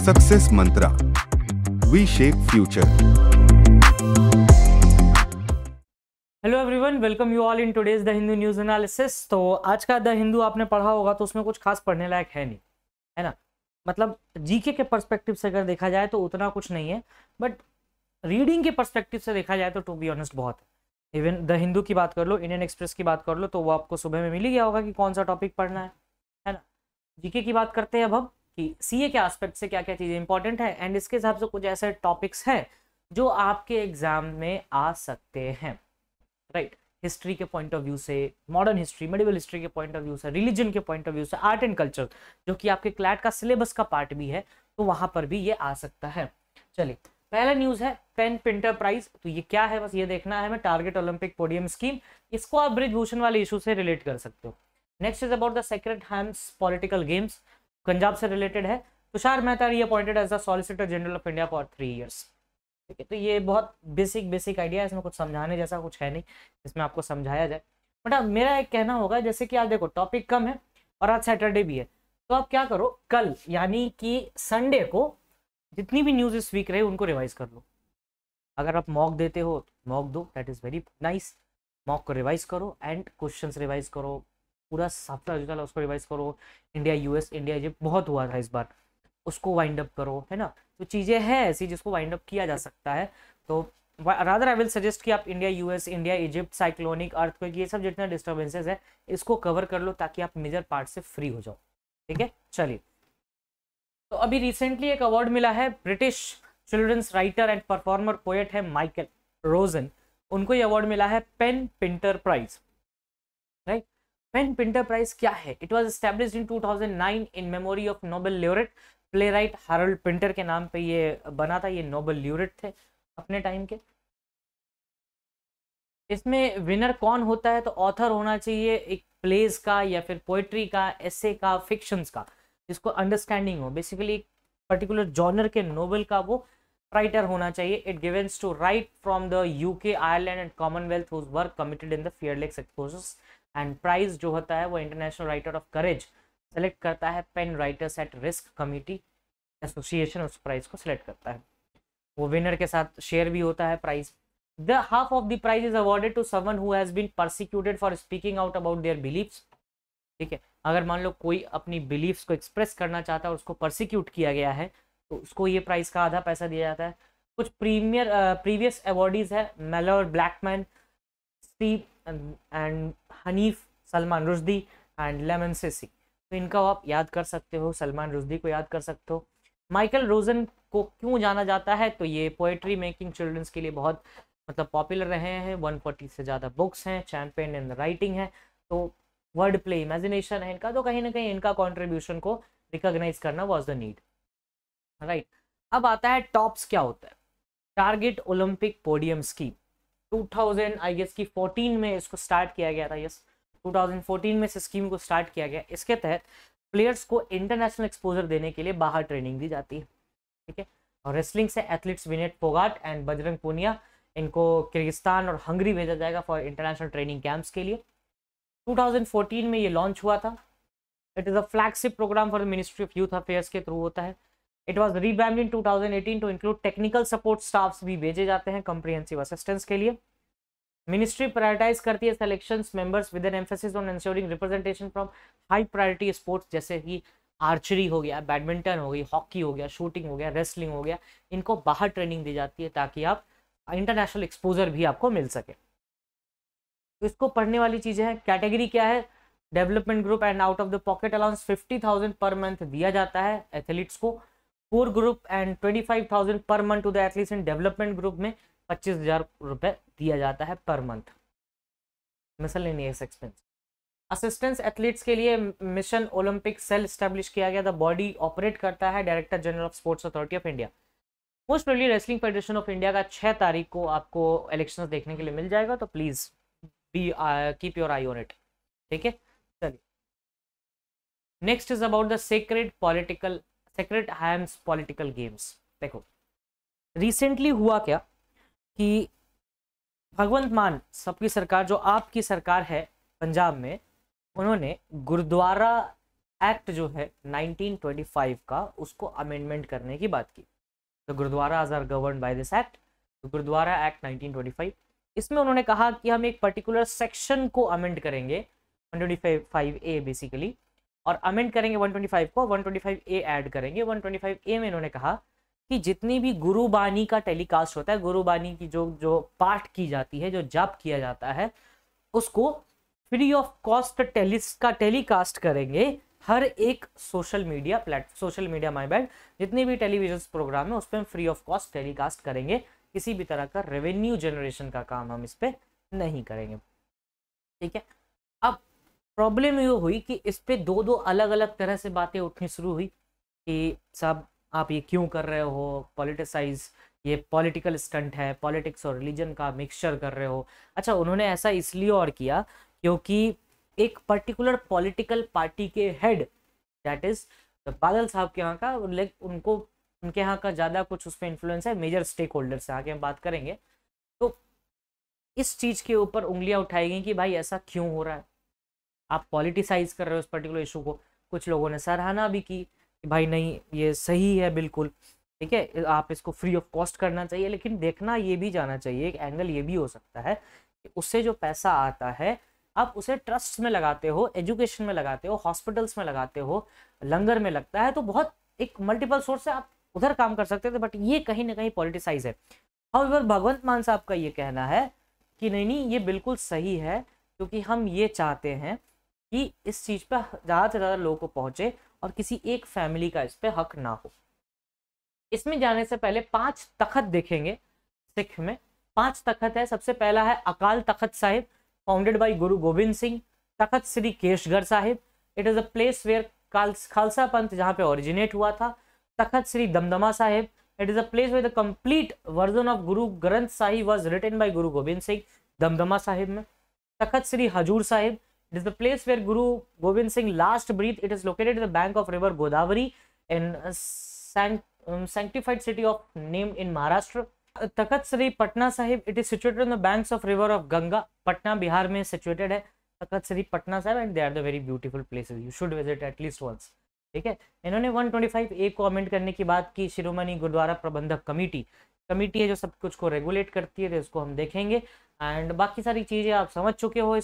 Success Mantra, V shape future. Hello everyone, welcome you all in today's the Hindu news analysis. तो आज का the Hindu आपने पढ़ा होगा तो उसमें कुछ खास पढ़ने लायक है नहीं, है ना। मतलब जीके के पर्सपेक्टिव से अगर देखा जाए तो उतना कुछ नहीं है, बट रीडिंग के पर्सपेक्टिव से देखा जाए तो टू बी ऑनेस्ट बहुत है। इवन द हिंदू की बात कर लो, इंडियन एक्सप्रेस की बात कर लो, तो वो आपको सुबह में मिल ही गया होगा कि कौन सा टॉपिक पढ़ना है ना। जीके की बात करते हैं अब हम कि सीए के एस्पेक्ट से क्या क्या चीज़ें इंपॉर्टेंट है, एंड इसके हिसाब से कुछ ऐसे टॉपिक्स हैं जो आपके एग्जाम में आ सकते हैं, राइट। हिस्ट्री के पॉइंट ऑफ व्यू से, मॉडर्न हिस्ट्री, मेडिवल हिस्ट्री के पॉइंट ऑफ व्यू से, रिलीजन के पॉइंट ऑफ व्यू से, आर्ट एंड कल्चर जो कि आपके क्लैट का सिलेबस का पार्ट भी है, तो वहां पर भी ये आ सकता है। चलिए, पहला न्यूज है पेन पिंटर प्राइज। तो ये क्या है, बस ये देखना है हमें। टारगेट ओलंपिक पोडियम स्कीम, इसको आप ब्रिजभूषण वाले इशू से रिलेट कर सकते हो। Next is about the sacred hymns political games, Punjab से रिलेटेड है। Tushar Mehta appointed as the solicitor general of India for 3 years। ठीक है, तो ये बहुत बेसिक आइडिया है, इसमें कुछ समझाने जैसा कुछ है नहीं, इसमें आपको समझाया जाए। बट अब मेरा एक कहना होगा, जैसे कि आप देखो टॉपिक कम है और आज सैटरडे भी है, तो आप क्या करो, कल यानी कि संडे को जितनी भी न्यूज इस वीक रहे उनको रिवाइज कर लो। अगर आप मॉक देते हो तो मॉक दो, that is very nice. Mock को रिवाइज करो एंड क्वेश्चंस रिवाइज करो, पूरा हफ्ता जो चला उसको रिवाइज करो। इंडिया यूएस, इंडिया इजिप्ट बहुत हुआ था इस बार, उसको वाइंड अप करो, है ना। तो चीज़ें हैं ऐसी जिसको वाइंड अप किया जा सकता है। तो रादर आई विल सजेस्ट कि आप India US, India Egypt, cyclonic, earthquake, ये सब जितने डिस्टर्बेंसेस है इसको कवर कर लो ताकि आप मेजर पार्ट से फ्री हो जाओ। ठीक है, चलिए। तो अभी रिसेंटली एक अवार्ड मिला है, British children's writer and performer poet है माइकल रोजन, उनको ये अवार्ड मिला है PEN Pinter prize, right. PEN Pinter prize क्या है? It was established in 2009 in memory of Nobel laureate playwright Harold Pinter के नाम पे ये बना था। ये नोबेल ल्यूरेट थे अपने टाइम के। इसमें विनर कौन होता है? तो ऑथर होना चाहिए एक प्लेस का या फिर पोएट्री का, एसे का, फिक्शंस का, जिसको अंडरस्टैंडिंग हो, बेसिकली पर्टिकुलर जॉनर के नोबेल का वो राइटर होना चाहिए। It givens to write from the UK, Ireland and Commonwealth whose work committed in the fearless exposures. And prize जो होता है वो international writer of courage select करता है। PEN writers at risk committee association उस prize को select करता है। वो विनर के साथ शेयर भी होता है prize. The half of the prize is awarded to someone who has been persecuted for speaking out about their beliefs. ठीक है, अगर मान लो कोई अपनी बिलीफ्स को एक्सप्रेस करना चाहता है और उसको परसिक्यूट किया गया है तो उसको ये प्राइज का आधा पैसा दिया जाता है। कुछ प्रीवियस अवॉर्डीज है, Malorie Blackman, Steve and Hanif, Salman Rushdie and Lemn Sissay. तो इनका आप याद कर सकते हो, सलमान रुश्दी को याद कर सकते हो। माइकल रोजन को क्यों जाना जाता है? तो ये पोएट्री मेकिंग चिल्ड्रंस के लिए बहुत पॉपुलर रहे हैं। 140 से ज़्यादा बुक्स हैं, चैंपियन इन राइटिंग है, तो वर्ड प्ले, इमेजिनेशन है इनका, तो कहीं ना कहीं इनका कॉन्ट्रीब्यूशन को रिकॉग्नाइज करना वॉज द नीड, राइट। अब आता है टॉप्स क्या होता है। Target Olympic podium scheme 2000 I guess की 14 में इसको स्टार्ट किया गया था। यस, 2014 में इस स्कीम को स्टार्ट किया गया। इसके तहत प्लेयर्स को इंटरनेशनल एक्सपोजर देने के लिए बाहर ट्रेनिंग दी जाती है। ठीक है, और रेसलिंग से एथलीट्स विनेट फोगाट एंड बजरंग पूनिया, इनको किर्गिस्तान और हंगरी भेजा जाएगा फॉर इंटरनेशनल ट्रेनिंग कैंप्स के लिए। 2014 में ये लॉन्च हुआ था। It is a flagship programme for the ministry of youth affairs के थ्रू होता है। It was revamped in 2018 to include technical support staffs भी भेजे जाते हैं कॉम्प्रिहेंसिव असिस्टेंस के लिए। मिनिस्ट्री प्रायोरिटाइज करती है selections members with N emphasis on ensuring representation from high priority sports, जैसे कि आर्चरी हो गया, बैडमिंटन हो गई, हॉकी हो गया, शूटिंग हो गया, रेसलिंग हो गया। इनको बाहर ट्रेनिंग दी जाती है ताकि आप इंटरनेशनल एक्सपोजर भी आपको मिल सके। तो इसको पढ़ने वाली चीजें हैं। कैटेगरी क्या है? Development group and out of the pocket allowance 50,000 per month दिया जाता है एथलीट्स को। Core group and 25,000 per month to the athletes in development group में 25,000 रुपए दिया जाता है per month. Miscellaneous expense. Assistance athletes के लिए मिशन ओलंपिक सेल स्टैब्लिश किया गया। द बॉडी ऑपरेट करता है director general of sports authority of India. Most probably wrestling federation of India का 6 तारीख को आपको इलेक्शंस देखने के लिए मिल जाएगा, तो please be keep your I on it. ठीक है, चलिए। Next is about the sacred hymns political games. देखो रिसेंटली हुआ क्या कि भगवंत मान सबकी सरकार, जो आपकी सरकार है पंजाब में, उन्होंने गुरुद्वारा एक्ट जो है 1925 का, उसको अमेंडमेंट करने की बात की। तो gurdwaras are govern by this act, तो गुरुद्वारा एक्ट 1925। इसमें उन्होंने कहा कि हम एक पर्टिकुलर सेक्शन को अमेंड करेंगे 125A बेसिकली, और अमेंड करेंगे 125 को, 125A ऐड करेंगे। 125A में इन्होंने कहा कि जितनी भी गुरुबानी का टेलीकास्ट होता है, गुरुबानी की जो जो पाठ की जाती है, जो जाप किया जाता है, उसको फ्री ऑफ कॉस्ट टेलीकास्ट करेंगे हर एक सोशल मीडिया माय बैड, जितने भी टेलीविजन प्रोग्राम है उस पर हम फ्री ऑफ कॉस्ट टेलीकास्ट करेंगे। किसी भी तरह का रेवेन्यू जनरेशन का काम हम इस पे नहीं करेंगे, ठीक है। अब प्रॉब्लम ये हुई कि इस पे दो अलग अलग तरह से बातें उठनी शुरू हुई कि साहब आप ये क्यों कर रहे हो, पॉलिटिसाइज, ये पॉलिटिकल स्टंट है, पॉलिटिक्स और रिलीजन का मिक्सचर कर रहे हो। अच्छा, उन्होंने ऐसा इसलिए और किया क्योंकि एक पर्टिकुलर पॉलिटिकल पार्टी के हेड, दैट इज बादल साहब के यहाँ का, उनको उनके यहाँ का ज़्यादा कुछ उस पर इन्फ्लुएंस है, मेजर स्टेक होल्डर से आगे हम बात करेंगे। तो इस चीज़ के ऊपर उंगलियां उठाई गई कि भाई ऐसा क्यों हो रहा है, आप पॉलिटिसाइज कर रहे हो इस पर्टिकुलर इशू को। कुछ लोगों ने सराहना भी की कि भाई नहीं ये सही है बिल्कुल, ठीक है, आप इसको फ्री ऑफ कॉस्ट करना चाहिए। लेकिन देखना ये भी जाना चाहिए, एक एंगल ये भी हो सकता है कि उससे जो पैसा आता है आप उसे ट्रस्ट में लगाते हो, एजुकेशन में लगाते हो, हॉस्पिटल्स में लगाते हो, लंगर में लगता है, तो बहुत एक मल्टीपल सोर्स से आप उधर काम कर सकते थे, बट ये कहीं ना कहीं पॉलिटिसाइज है। हाउएवर भगवंत मान साहब का ये कहना है कि नहीं ये बिल्कुल सही है, क्योंकि हम ये चाहते हैं कि इस चीज़ पर ज़्यादा से ज़्यादा लोगों को पहुँचे और किसी एक फैमिली का इस पर हक ना हो। इसमें जाने से पहले 5 तखत देखेंगे सिख में। 5 तखत है। सबसे पहला है अकाल तखत Sahib, founded by Guru Gobind Singh. Takht Shri Keshgarh Sahib, it is a place where Khalsa Panth जहाँ पे ओरिजिनेट हुआ था। Takht Shri Damdama Sahib, it is a place where the complete version of Guru Granth Sahib was written by गुरु गोविंद सिंह, दमदमा साहिब में। तखत Shri Hazur Sahib, it is the place where Guru Gobind Singh last breathed. It is located at the bank of river Godavari in sanctified city of name in Maharashtra. Takhat Sri Patna Sahib, it is situated on the banks of river of Ganga. Patna Bihar में situated है तखत Shri Patna Sahib, and they are the very beautiful places. You should visit at least once. ठीक है। इन्होंने 125A को amend करने की बात की। शिरोमणि गुरुद्वारा प्रबंधक कमेटी है जो सब कुछ को रेगुलेट करती है, तो इसको हम देखेंगे। एंड बाकी सारी चीजें आप समझ चुके हो।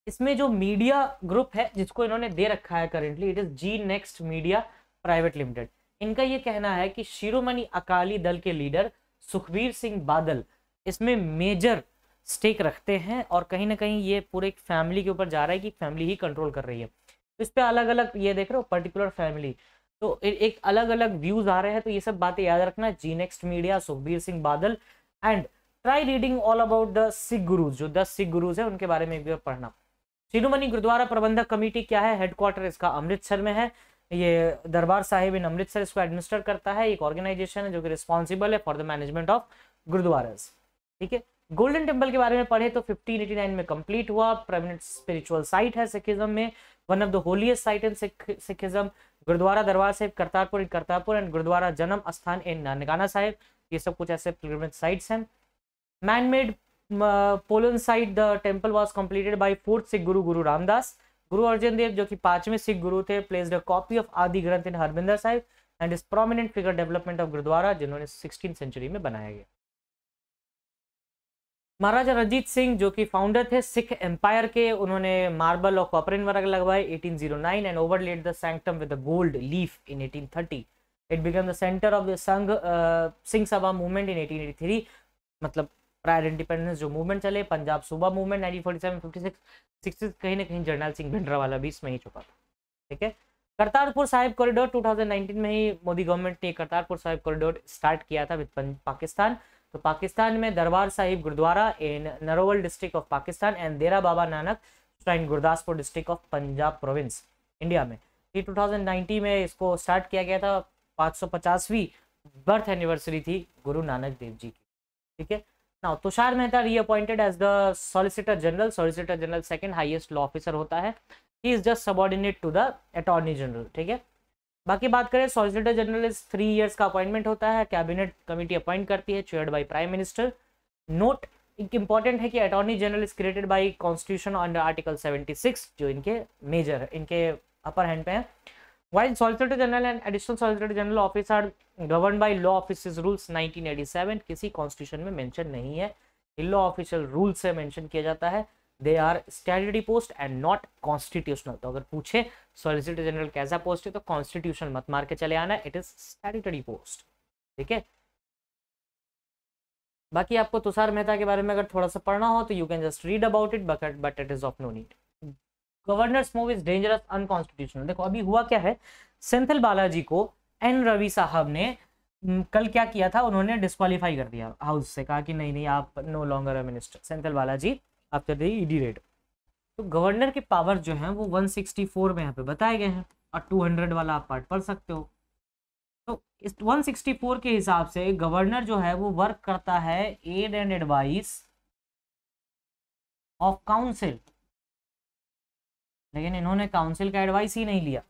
इसमें जो मीडिया ग्रुप है जिसको इन्होंने दे रखा है currently, it is Zee next Media Private Limited. इनका ये कहना है कि शिरोमणि अकाली दल के लीडर सुखबीर सिंह बादल इसमें मेजर स्टेक रखते हैं, और कहीं ना कहीं ये पूरे एक फैमिली के ऊपर जा रहा है कि फैमिली ही कंट्रोल कर रही है। तो इस पे अलग अलग ये देख रहे हो पर्टिकुलर फैमिली, तो एक अलग अलग व्यूज आ रहे हैं। तो ये सब बातें याद रखना, G next media, Sukhbir Singh Badal, and try reading all about the Sikh gurus, जो 10 सिख गुरुज है उनके बारे में एक बार पढ़ना। शिरोमणि गुरुद्वारा प्रबंधक कमेटी क्या है? हेडक्वार्टर इसका अमृतसर में है। ये दरबार साहिब इन अमृतसर इसको एडमिनिस्टर करता है। एक ऑर्गेनाइजेशन है जो कि रिस्पॉन्सिबल है फॉर द मैनेजमेंट ऑफ गुरुद्वारास। ठीक है। गोल्डन टेम्पल के बारे में पढ़े तो 1589 में कंप्लीट हुआ। परमानेंट स्पिरिचुअल साइट है सिखिज्म में, one of the holiest site in Sikhism. Gurdwara Darbar Sahib Kartarpur and gurdwara जन्म स्थान इन ननकाना साहिब, ये सब कुछ ऐसे पिलग्रिमेज साइट्स हैं। Man made pollen site, the temple was completed by 4th Sikh गुरु गुरु रामदास। गुरु अर्जन देव जो कि 5वें सिख गुरु थे, placed a copy of Adi Granth in Harmandir Sahib and is prominent figure development of gurdwara, जिन्होंने 16th सेंचुरी में बनाया गया। महाराजा रंजीत सिंह जो कि फाउंडर थे सिख एम्पायर के, उन्होंने मार्बल और कॉपर वर्क लगवाए 1809 and overlaid the sanctum with the gold leaf in 1830। It become the centre of the Singh Sabha movement इन 1883। मतलब प्रायर इंडिपेंडेंस जो मूवमेंट चले, पंजाब सूबा मूवमेंट 1947, 56, कहीं ना कहीं जर्नैल सिंह भिंडरावाला भी इसमें ही छुपा था। ठीक है। करतारपुर साहिब कॉरिडोर 2019 में ही मोदी गवर्नमेंट ने करतारपुर साहिब कॉरिडोर स्टार्ट किया था विद पाकिस्तान। तो पाकिस्तान में Darbar Sahib gurdwara in Narowal district of Pakistan and Dera Baba Nanak shrine Gurdaspur district of Punjab province India में। ये 2019 में इसको स्टार्ट किया गया था। 550वीं बर्थ एनिवर्सरी थी गुरु नानक देव जी की। ठीक है। Now, Tushar Mehta reappointed as the Solicitor General. Solicitor General second highest law officer होता है. He is just subordinate to the Attorney General. ठीक है। बाकी बात करें, Solicitor General is 3 years का अपॉइंटमेंट होता है, कैबिनेट कमेटी अपॉइंट करती है, chaired by prime minister. Note एक इंपॉर्टेंट है कि attorney general is created by constitution under article 76, जो इनके मेजर है, इनके अपर हैंड पे है। While Solicitor General and Additional Solicitor General Office are governed by Law Offices Rules 1987, किसी कॉन्स्टिट्यूशन में मेंशन नहीं है, लॉ ऑफिशियल रूल से मेंशन किया जाता है। They are statutory post and not constitutional. तो अगर पूछे सॉलिसिटर जनरल कैसा पोस्ट है तो कॉन्स्टिट्यूशन मत मार के चले आना, इट इज स्टैट्यूटरी पोस्ट। ठीक है, बाकी आपको तुषार मेहता के बारे में अगर थोड़ा सा पढ़ना हो तो you can just read about it, but it is of no need. Governor's move is dangerous unconstitutional. देखो अभी हुआ क्या है, सेंथिल बालाजी को एन रवि साहब ने कल क्या किया था, उन्होंने डिस्क्वालीफाई कर दिया हाउस से, कहा कि नहीं नहीं आप no longer a minister, Senthil Balaji after the ED raid. तो गवर्नर के पावर जो हैं वो 164 में यहाँ पे बताए गए हैं और 200 वाला आप पार्ट पढ़ सकते हो। तो इस 164 के हिसाब से गवर्नर जो है वो वर्क करता है aid and advice of council, लेकिन इन्होंने काउंसिल का एडवाइस ही नहीं लिया।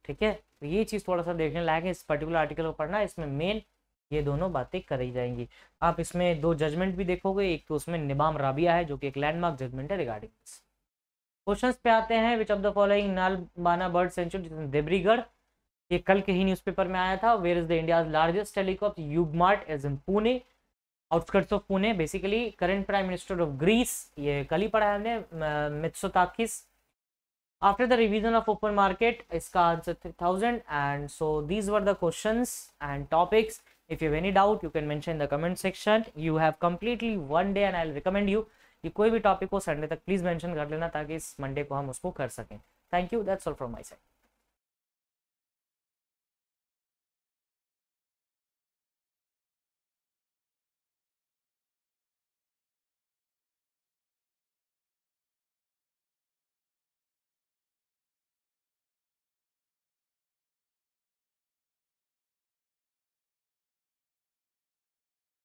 ठीक है, तो ये चीज थोड़ा सा देखने लायक है, इस पर्टिकुलर आर्टिकल को पढ़ना, इसमें मेन ये दोनों बातें करी जाएंगी। आप इसमें दो जजमेंट भी देखोगे, एक तो उसमें निबाम राबिया है जो कि एक लैंडमार्क जजमेंट है रिगार्डिंग दिस। क्वेश्चंस पे आते हैं, which of the following Nalbana bird sanctuary, Debrigarh, ये कल के ही न्यूज़पेपर में आया था। Where is the India's largest telecom, युगमार्ट is in Pune, outskirts of Pune. Basically current prime minister of Greece, ये कल ही पढ़ा है हमने, Mitsotakis. After the revision of open market, इसका answer 3000। and so these were the questions and topics. If you have any doubt, you can mention in the comment section. You have completely one day and I'll recommend you कि कोई भी topic को Sunday तक please mention कर लेना ताकि इस Monday को हम उसको कर सकें। Thank you, that's all from my side.